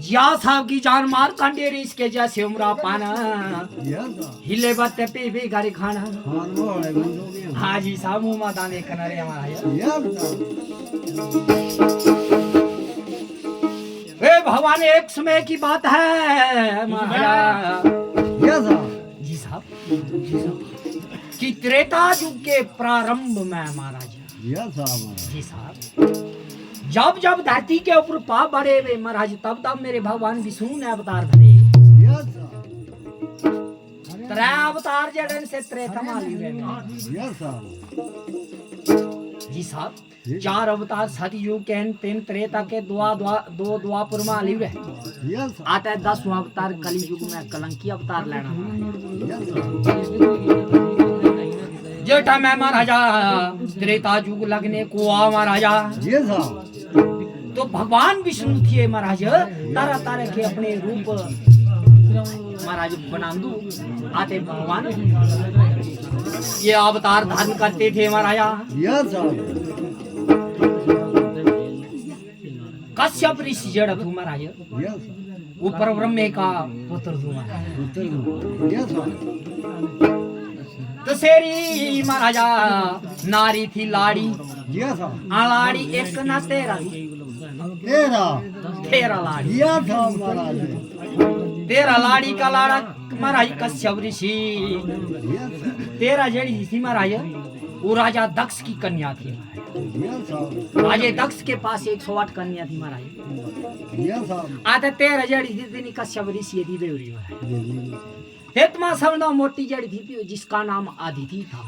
जिया साहब की जान मार कंडेरी इसके जैसे उमरा पाना हिले बत्ते पे भी गाड़ी खाना हाँ जी साहब मुँह माता ने कनारे हमारा वे भगवान एक समय की बात है जी साहब कि त्रेता युग के प्रारंभ में महाराज जी साहब जब जब धरती के ऊपर पाप बढ़े वे महाराज तब तब मेरे भगवान विष्णु ने अवतार धरे त्रै अवतार जड़न से त्रेता जी साहब चार अवतार सतयुग के तीन त्रेता के दो द्वापर में आली रहे आता है 10वां अवतार कलयुग में कलंकी अवतार लेना जेठा में महाराजा त्रेता युग लगने को आ महाराजा तो भगवान विष्णु थे महाराज तारा तारा के अपने रूप महाराज बना दू आते भगवान ये अवतार धारण करते थे महाराजा कश्यप ऋषि जड़ थू महाराज ऊपर ब्रह्मे का पुत्र थू तसेरी महाराजा नारी थी लाड़ी लाड़ी एक ना तेरा लाड़ी तेरा लाड़ी का लाड़ा महाराज कश्यप ऋषि तेरा जड़ी थी महाराज वो राजा दक्ष की कन्या थी राजा दक्ष के पास 108 कन्या थी महाराज आते 13 जड़ी थी कश्यप ऋषि थी बेवरी हेतमा समझो मोटी जड़ी थी जिसका नाम अदिति था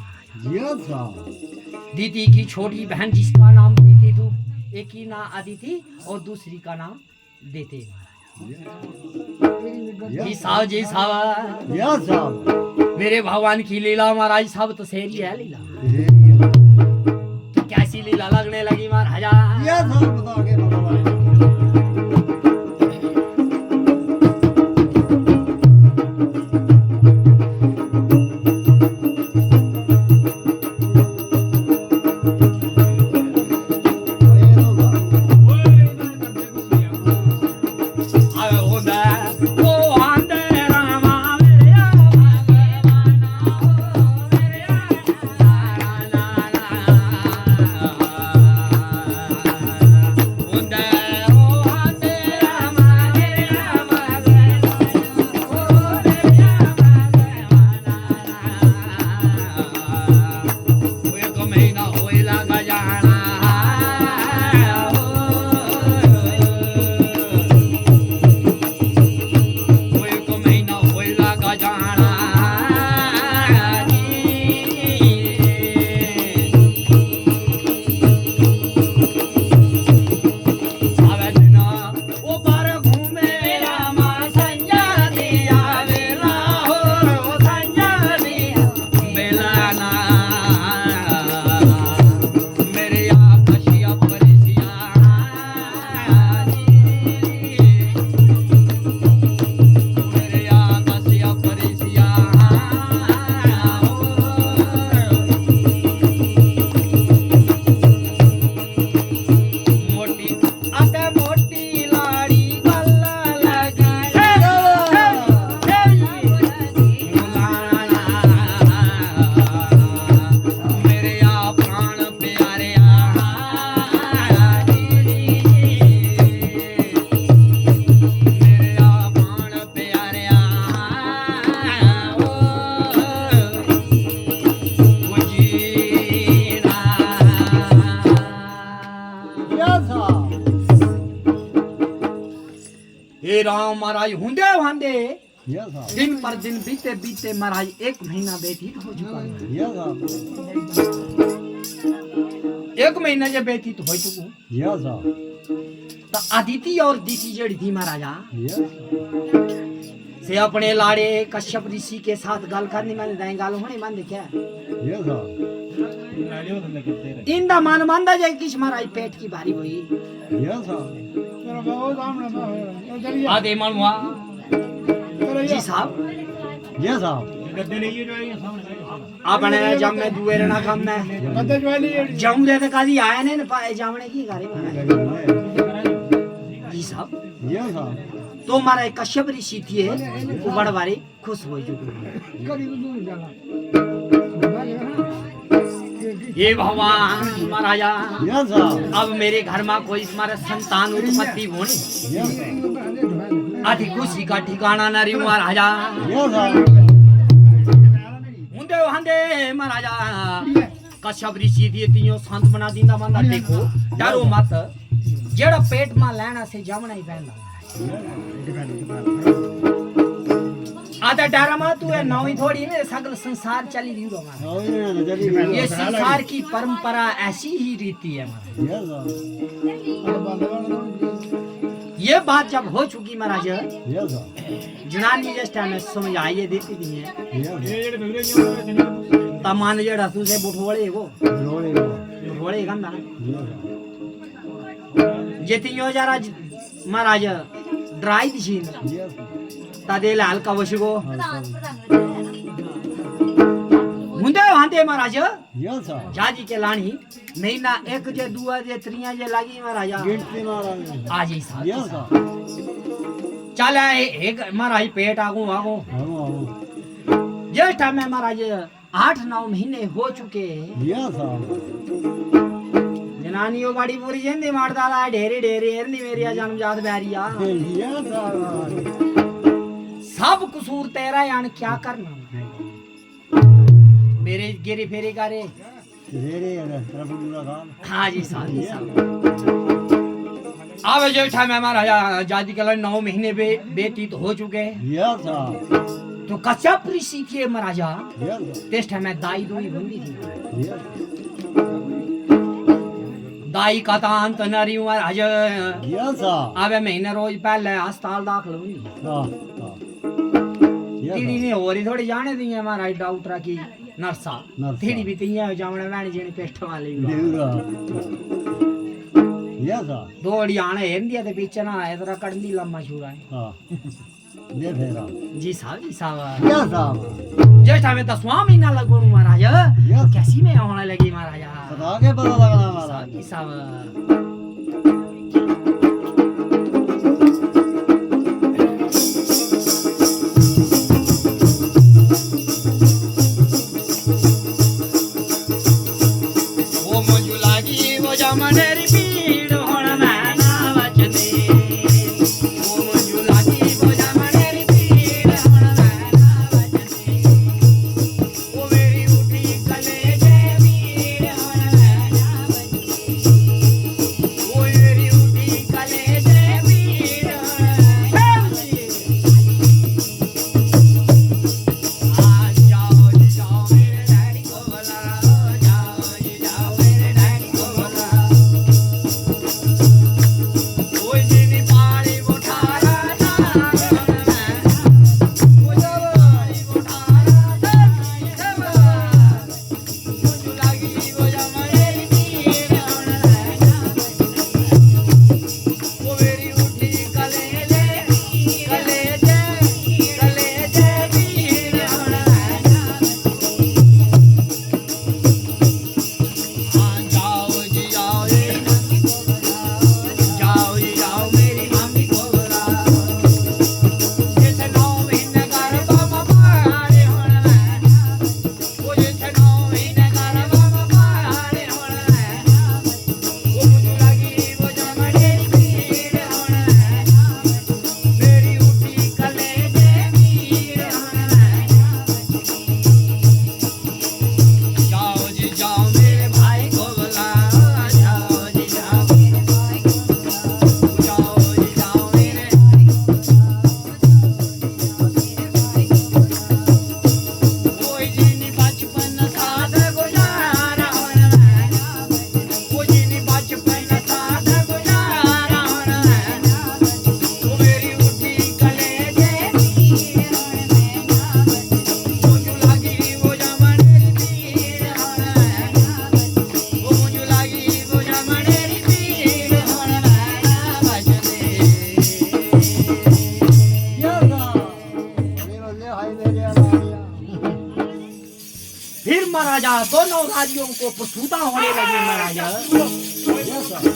दीदी की छोटी बहन जिसका नाम दीदी थी एक ही नाम अदिति और दूसरी का नाम देते जी साहब या साहब मेरे भगवान की लीला महाराज साहब तो शेरी है लीला। तो कैसी लीला लगने लगी महाराजा? या साहब बता के बता हे राम महाराज हुंदे वांदे या साहब दिन पर दिन बीते बीते महाराज 1 महीना व्यतीत हो चुका है। या साहब 1 महीना जब व्यतीत हो चुका या साहब तो अदिति और दीति जड़ी थी महाराजा या से अपने लाड़े कश्यप ऋषि के साथ गल करनी मैंने दाएं गाल होने मान देखा या साहब इंदा मान मानदा जाए किस महाराज पेट की भारी हुई या साहब आदे मानुआ जी साहब या साहब आपने जब मैं दुए रहना काम में जाऊं दे तो काजी आए ने पाए जावने की गारे जी साहब या साहब तो हमारा एक कश्यप ऋषि थी वो बड़ बारी खुश हो ये भगवान महाराजा या साहब अब मेरे घर में कोई हमारा संतान उत्पत्ति होनी या साहब आदि खुशी का ठिकाना न रही महाराजा या साहब हुंदे वहांदे महाराजा कश्यप ऋषि दिए तियो संत बना दींदा मंदा देखो डरो मत जेड़ा पेट में लेना से जमना ही पैंदा आधा डरा मत तू है नौवी थोड़ी में सगल संसार चली रही हो ये संसार की परंपरा ऐसी ही रीति है महाराज या साहब ये बात जब हो चुकी महाराज या साहब जनानी जिस टाइम में समझ आइए देती थी या तमान जेड़ा तू से बुठोड़े वो रोड़े बुठोड़े गंदा या जे तियो जरा महाराज ड्राई थी या तादे लाल का वशिगो साहब मुंदे वहांदे महाराज या साहब जाजी के लाणी महीना 1 जे 2 जे 3 जे लागी महाराजा गिनती महाराज आज ही या साथ साहब चल एक महाराज पेट आगू आगू आओ जे टाइम में महाराज 8-9 महीने हो चुके या साहब जनानियों बड़ी पूरी जिंदगी मारदा दा ढेरी ढेरी एरनी मेरी जन्मजात बैरिया या साहब सब कसूर तेरा यान क्या करना मेरे गिरी फेरी करे रेरे तरफ पूरा काम हाँ जी साहब जी साहब अब जो टाइम में महाराजा जाति के 9 महीने व्यतीत हो चुके या साहब तो कश्यप ऋषि के महाराजा या तेज टाइम में दाई दोई बंदी थी या गाई का तांत नरी महाराज या साहब आवे महीने रोज पहले अस्पताल दाखिल हुई हाँ या तीड़ी ने होरी थोड़ी जाने दी है महाराज डॉक्टर की नर्सा नर्सा। तीड़ी भी तिया जावने वैणी जेनी पेस्ट वाली देवरा या साहब दौड़ी आने हिंदी ते पीछे ना आए जरा कड़ंदी लम्मा छुरा है हाँ दे फेरा जी साहब या साहब जेठा में 10वां महीना लगो महाराज या कैसी में होने लगी महाराज पता के पता लगना हमारा जी साहब वो मुझे लागी वो जमनेरी पीड़ होना मैं ना बचने वो मुझे लागी वो जमनेरी पीड़ होना मैं ना बचने वो मेरी उठी कलेजे पीड़ होना मैं ना बचने वो मेरी उठी कलेजे पीड़ होना मैं ना बचने जाओ मेरे डैडी को बुलाओ जाओ मेरे डैडी को बुलाओ कोई जिनी पानी उठाया ना वो जब पानी उठाया मुझे लगी वो जब मेरी पीड़ होने वो मेरी उठी कलेजे कलेजे कलेजे पीड़ होने जाओ जी जाओ जाओ जी जाओ मेरी मम्मी को बुलाओ जिसे 9 महीने गरबा में पाले होना वो जिसे 9 महीने गरबा में पाले होना वो मुझे लगी वो जब मेरी पीड़ होना मेरी उठी कलेजे पीड़ होना जाओ जी जाओ मेरे भाई को बुलाओ जाओ जी जाओ मेरे भाई को बुलाओ जाओ जी जाओ मेरे कोई जिनी बचपन साथ गुजारा होना वो जिनी बचपन साथ गुजारा होना वो मेरी उठी कलेजे पीड़ होना मुझे लगी वो जमनेरी पीड़ होना वो मुझे लगी वो जमनेरी पीड़ होना बजने या साहब मेरे ले हाय मेरे आलिया फिर महाराजा दोनों राज्यों को प्रसूता होने लगे महाराजा या साहब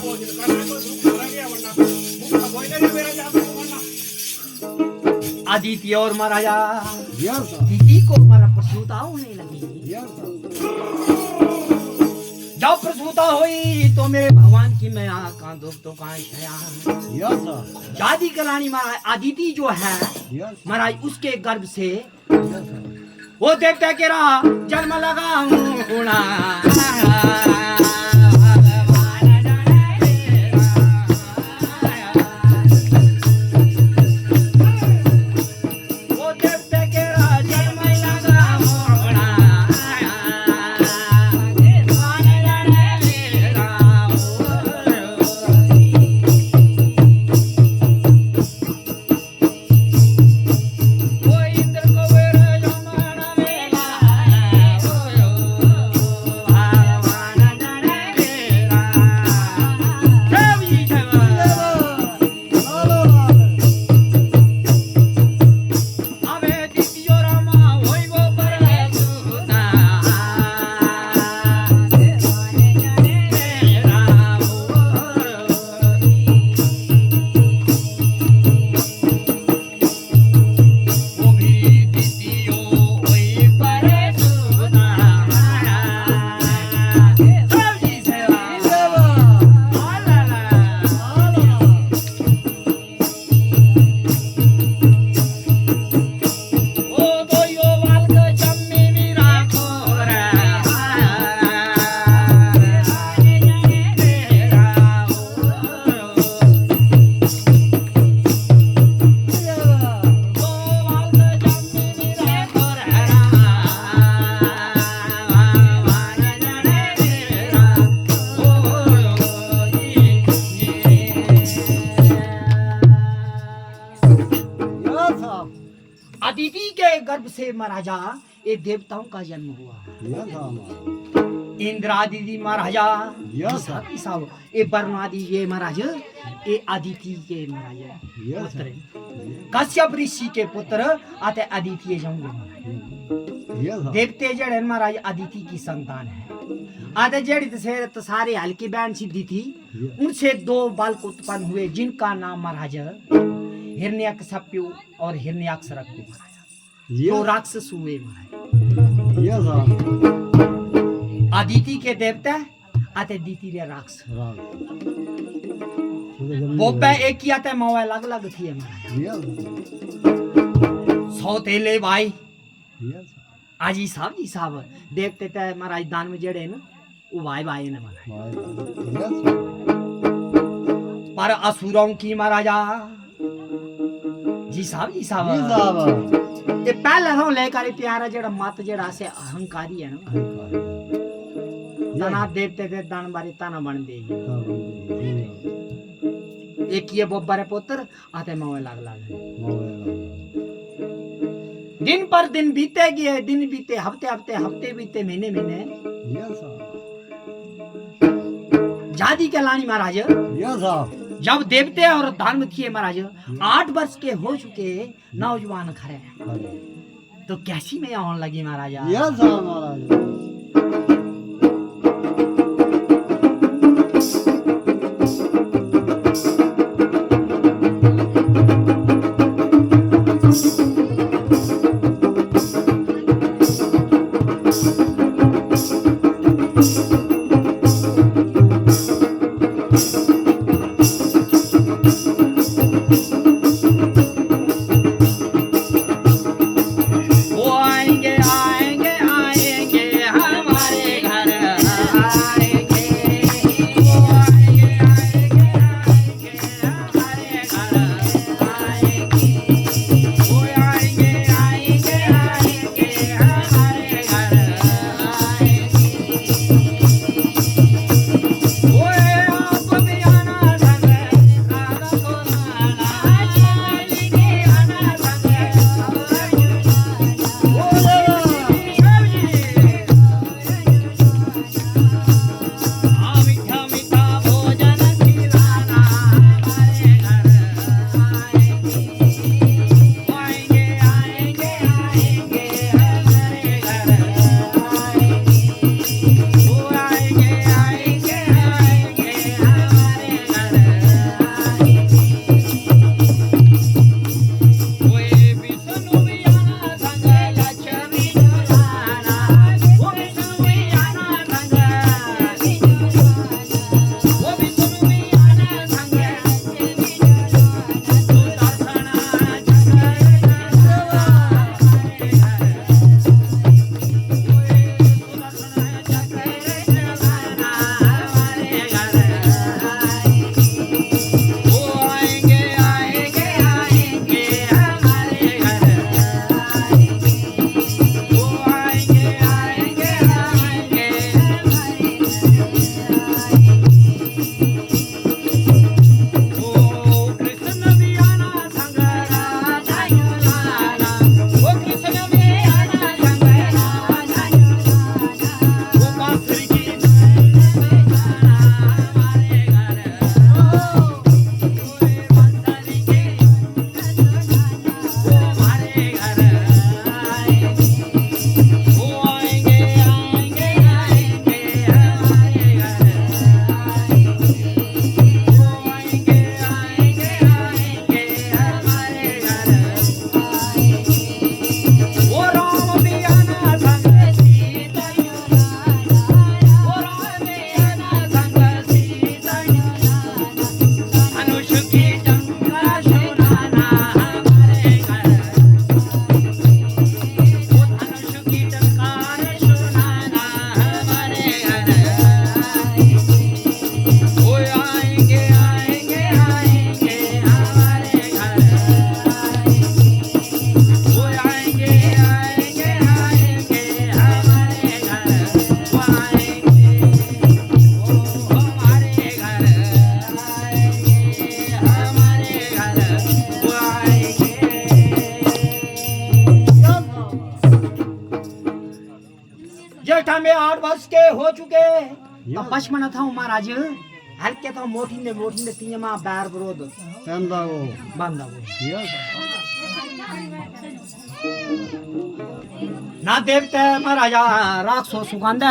आदित्य और महाराजा या साहब दीदी को हमारा प्रसूता होने लगी या साहब जब प्रसूता हुई तो मेरे भगवान की मैं आँखा दुख तो कहाँ शया या साहब जादी कलानी महाराज आदिति जो है या महाराज उसके गर्भ से साहब वो देखते के रहा जन्म लगा वो देखते के रहा जन्म लगा वो इंद्र को वेरा जमाना वेला भगवान से महाराजा ये देवताओं का जन्म हुआ। ये था महाराज। इंद्र आदि दी महाराजा यस। साहब ये वरुण आदि ये महाराज ये अदिति के महाराज यस। पुत्र कश्यप ऋषि के पुत्र आते अदिति जाऊंगे। ये था। देवते जड़े महाराज अदिति की संतान है। आते जड़ी से तो सारे हल्की बहन सिद्धि थी, उनसे 2 बालक उत्पन्न हुए जिनका नाम महाराज हिरण्यकश्यपु और हिरण्याक्ष रखो महाराज। ये 2 राक्षस हुए महाराज। ये था। अदिति के देवता आते दीति रे राक्षस। राम। बोपे एक ही आते मौवा अलग अलग थी हमारा। ये था। सौतेले भाई ये था। आजी साहब देवते ते महाराज दान में जड़े न वो भाई भाई ने महाराज। ये था। पर असुरों की महाराजा जी साहब ये साहब। ये पहले हम लेकर प्यारा जड़ा मत जड़ा से अहंकारी है ना तना देवते ते दान बारी तना बन दे। एक ये बोबर पुत्र आते मौवे लग दिन पर दिन बीते गए, दिन बीते हफ्ते हफ्ते हफ्ते बीते महीने महीने जादी के लानी महाराज जब देवते और धर्म किए महाराज 8 वर्ष के हो चुके नौजवान खड़े तो कैसी में होने लगी महाराजा। में 8 वर्ष के हो चुके तो पचमन था महाराज हल्के था मोटी ने तीन मां बैर विरोध बांधा ना देवते महाराजा राक्षो सुगंध